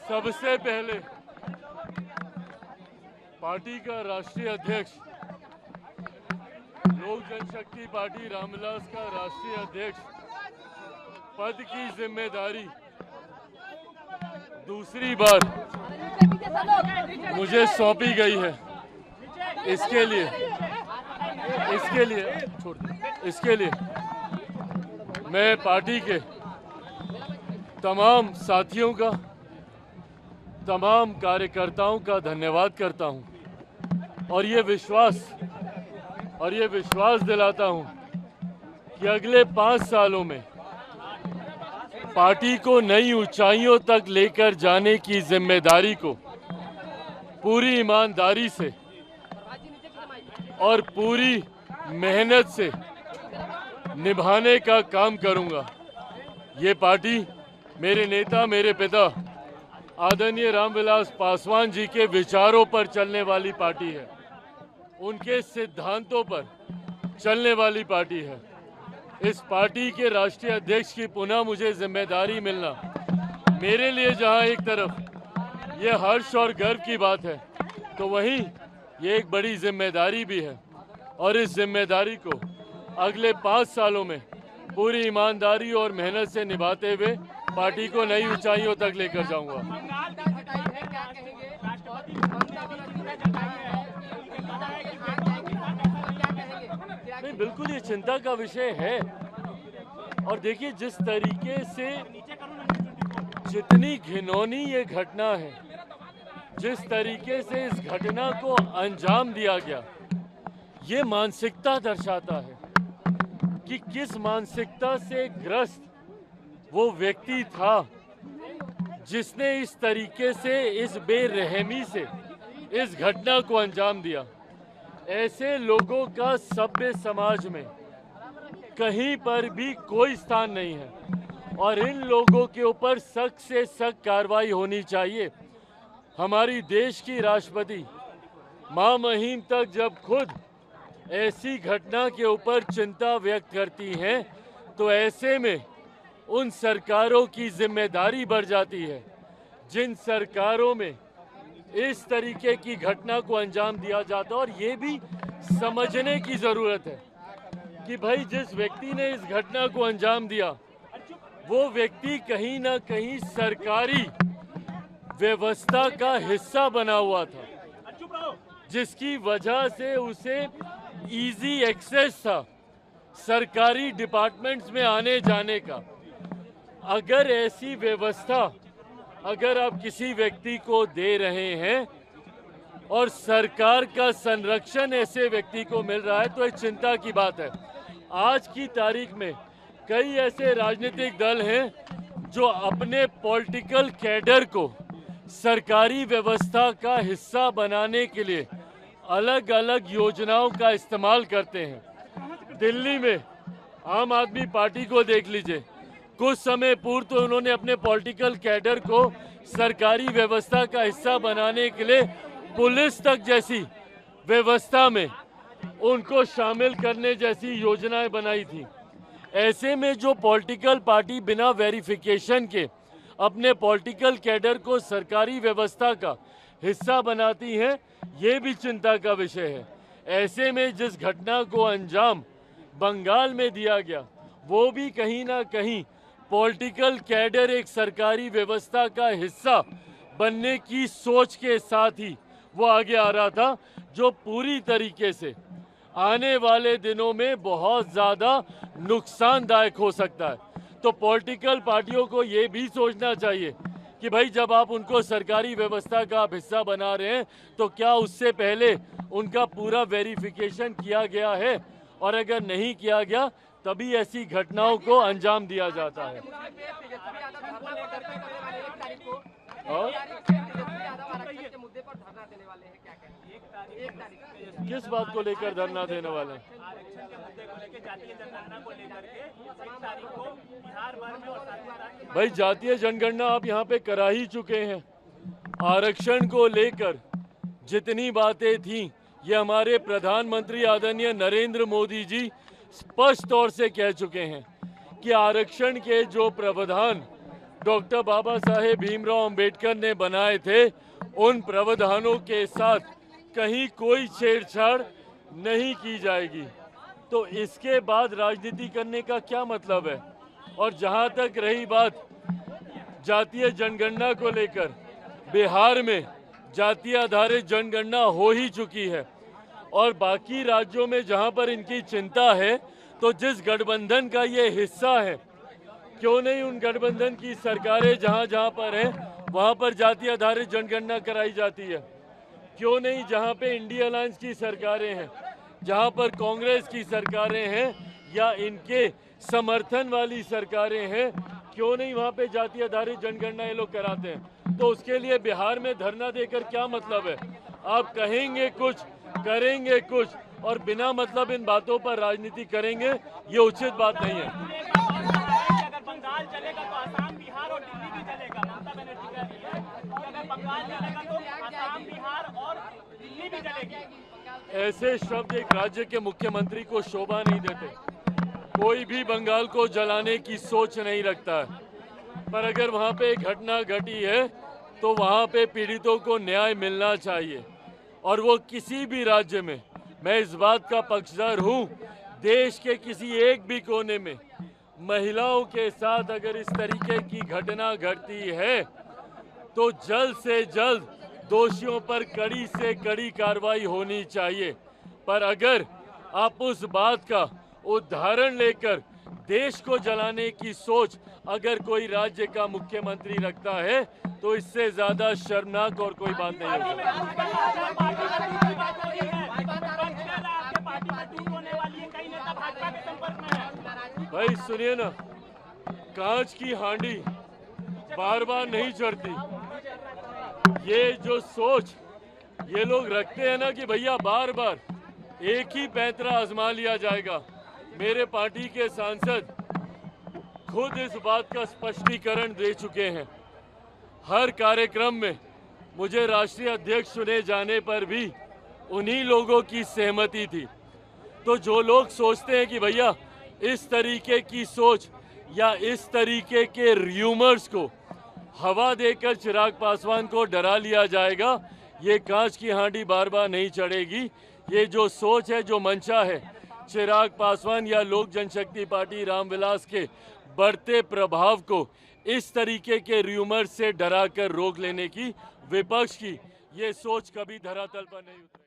सबसे पहले पार्टी का राष्ट्रीय अध्यक्ष, लोक जनशक्ति पार्टी रामविलास का राष्ट्रीय अध्यक्ष पद की जिम्मेदारी दूसरी बार मुझे सौंपी गई है। इसके लिए मैं पार्टी के तमाम साथियों का, तमाम कार्यकर्ताओं का धन्यवाद करता हूं और ये विश्वास दिलाता हूं कि अगले 5 सालों में पार्टी को नई ऊंचाइयों तक लेकर जाने की जिम्मेदारी को पूरी ईमानदारी से और पूरी मेहनत से निभाने का काम करूंगा। ये पार्टी मेरे नेता, मेरे पिता आदरणीय रामविलास पासवान जी के विचारों पर चलने वाली पार्टी है, उनके सिद्धांतों पर चलने वाली पार्टी है। इस पार्टी के राष्ट्रीय अध्यक्ष की पुनः मुझे जिम्मेदारी मिलना मेरे लिए जहां एक तरफ ये हर्ष और गर्व की बात है, तो वहीं ये एक बड़ी जिम्मेदारी भी है और इस जिम्मेदारी को अगले 5 सालों में पूरी ईमानदारी और मेहनत से निभाते हुए पार्टी को नई ऊंचाइयों तक लेकर जाऊंगा। नहीं, बिल्कुल ये चिंता का विषय है। और देखिए, जिस तरीके से जितनी घिनौनी ये घटना है, जिस तरीके से इस घटना को अंजाम दिया गया, ये मानसिकता दर्शाता है कि किस मानसिकता से ग्रस्त वो व्यक्ति था जिसने इस तरीके से, इस बेरहमी से इस घटना को अंजाम दिया। ऐसे लोगों का सभ्य समाज में कहीं पर भी कोई स्थान नहीं है और इन लोगों के ऊपर सख्त से सख्त कार्रवाई होनी चाहिए। हमारी देश की राष्ट्रपति मां महिम तक जब खुद ऐसी घटना के ऊपर चिंता व्यक्त करती हैं, तो ऐसे में उन सरकारों की जिम्मेदारी बढ़ जाती है जिन सरकारों में इस तरीके की घटना को अंजाम दिया जाता है। और ये भी समझने की जरूरत है कि भाई, जिस व्यक्ति ने इस घटना को अंजाम दिया, वो व्यक्ति कहीं ना कहीं सरकारी व्यवस्था का हिस्सा बना हुआ था, जिसकी वजह से उसे इजी एक्सेस था सरकारी डिपार्टमेंट्स में आने जाने का। अगर ऐसी व्यवस्था अगर आप किसी व्यक्ति को दे रहे हैं और सरकार का संरक्षण ऐसे व्यक्ति को मिल रहा है, तो एक चिंता की बात है। आज की तारीख में कई ऐसे राजनीतिक दल हैं जो अपने पॉलिटिकल कैडर को सरकारी व्यवस्था का हिस्सा बनाने के लिए अलग अलग योजनाओं का इस्तेमाल करते हैं। दिल्ली में आम आदमी पार्टी को देख लीजिए, कुछ समय पूर्व तो उन्होंने अपने पॉलिटिकल कैडर को सरकारी व्यवस्था का हिस्सा बनाने के लिए पुलिस तक जैसी व्यवस्था में उनको शामिल करने जैसी योजनाएं बनाई थी। ऐसे में जो पॉलिटिकल पार्टी बिना वेरिफिकेशन के अपने पॉलिटिकल कैडर को सरकारी व्यवस्था का हिस्सा बनाती हैं, ये भी चिंता का विषय है। ऐसे में जिस घटना को अंजाम बंगाल में दिया गया, वो भी कहीं ना कहीं पॉलिटिकल कैडर एक सरकारी व्यवस्था का हिस्सा बनने की सोच के साथ ही वो आगे आ रहा था, जो पूरी तरीके से आने वाले दिनों में बहुत ज़्यादा नुकसानदायक हो सकता है। तो पॉलिटिकल पार्टियों को ये भी सोचना चाहिए कि भाई, जब आप उनको सरकारी व्यवस्था का आप हिस्सा बना रहे हैं, तो क्या उससे पहले उनका पूरा वेरिफिकेशन किया गया है, और अगर नहीं किया गया तभी ऐसी घटनाओं को अंजाम दिया जाता है। किस बात को लेकर धरना देने वाले हैं? भाई, जातीय जनगणना आप यहाँ पे करा ही चुके हैं। आरक्षण को लेकर जितनी बातें थी, ये हमारे प्रधानमंत्री आदरणीय नरेंद्र मोदी जी स्पष्ट तौर से कह चुके हैं कि आरक्षण के जो प्रावधान डॉक्टर बाबा साहेब भीमराव अंबेडकर ने बनाए थे, उन प्रावधानों के साथ कहीं कोई छेड़छाड़ नहीं की जाएगी। तो इसके बाद राजनीति करने का क्या मतलब है? और जहां तक रही बात जातीय जनगणना को लेकर, बिहार में जातीय आधारित जनगणना हो ही चुकी है और बाकी राज्यों में जहां पर इनकी चिंता है, तो जिस गठबंधन का ये हिस्सा है, क्यों नहीं उन गठबंधन की सरकारें जहां जहां पर हैं वहां पर जातीय आधारित जनगणना कराई जाती है? क्यों नहीं जहां पे इंडिया अलायंस की सरकारें हैं, जहां पर कांग्रेस की सरकारें हैं या इनके समर्थन वाली सरकारें हैं, क्यों नहीं वहां पे जातीय आधारित जनगणना ये लोग कराते हैं? तो उसके लिए बिहार में धरना देकर क्या मतलब है? आप कहेंगे कुछ, करेंगे कुछ और बिना मतलब इन बातों पर राजनीति करेंगे, ये उचित बात नहीं है। अगर बंगाल चलेगा तो आसाम, बिहार और दिल्ली भी चलेगा। ममता बनर्जी कह रही है कि अगर बंगाल चलेगा तो आसाम, बिहार और दिल्ली भी चलेगी। ऐसे शब्द एक राज्य के मुख्यमंत्री को शोभा नहीं देते। कोई भी बंगाल को जलाने की सोच नहीं रखता है, पर अगर वहां पे एक घटना घटी है तो वहां पे पीड़ितों को न्याय मिलना चाहिए और वो किसी भी राज्य में। मैं इस बात का पक्षधर हूं, देश के किसी एक भी कोने में महिलाओं के साथ अगर इस तरीके की घटना घटती है तो जल्द से जल्द दोषियों पर कड़ी से कड़ी कार्रवाई होनी चाहिए। पर अगर आप उस बात का उदाहरण लेकर देश को जलाने की सोच अगर कोई राज्य का मुख्यमंत्री रखता है तो इससे ज्यादा शर्मनाक और कोई बात नहीं हो सकती। भाई सुनिए ना, कांच की हांडी बार बार नहीं चढ़ती। ये जो सोच ये लोग रखते हैं ना कि भैया बार बार एक ही पैंतरा आजमा लिया जाएगा, मेरे पार्टी के सांसद खुद इस बात का स्पष्टीकरण दे चुके हैं। हर कार्यक्रम में मुझे राष्ट्रीय अध्यक्ष चुने जाने पर भी उन्हीं लोगों की सहमति थी। तो जो लोग सोचते हैं कि भैया इस तरीके की सोच या इस तरीके के र्यूमर्स को हवा देकर चिराग पासवान को डरा लिया जाएगा, ये कांच की हांडी बार बार नहीं चढ़ेगी। ये जो सोच है, जो मंशा है चिराग पासवान या लोक जनशक्ति पार्टी रामविलास के बढ़ते प्रभाव को इस तरीके के र्यूमर से डराकर रोक लेने की, विपक्ष की ये सोच कभी धरातल पर नहीं उतरेगी।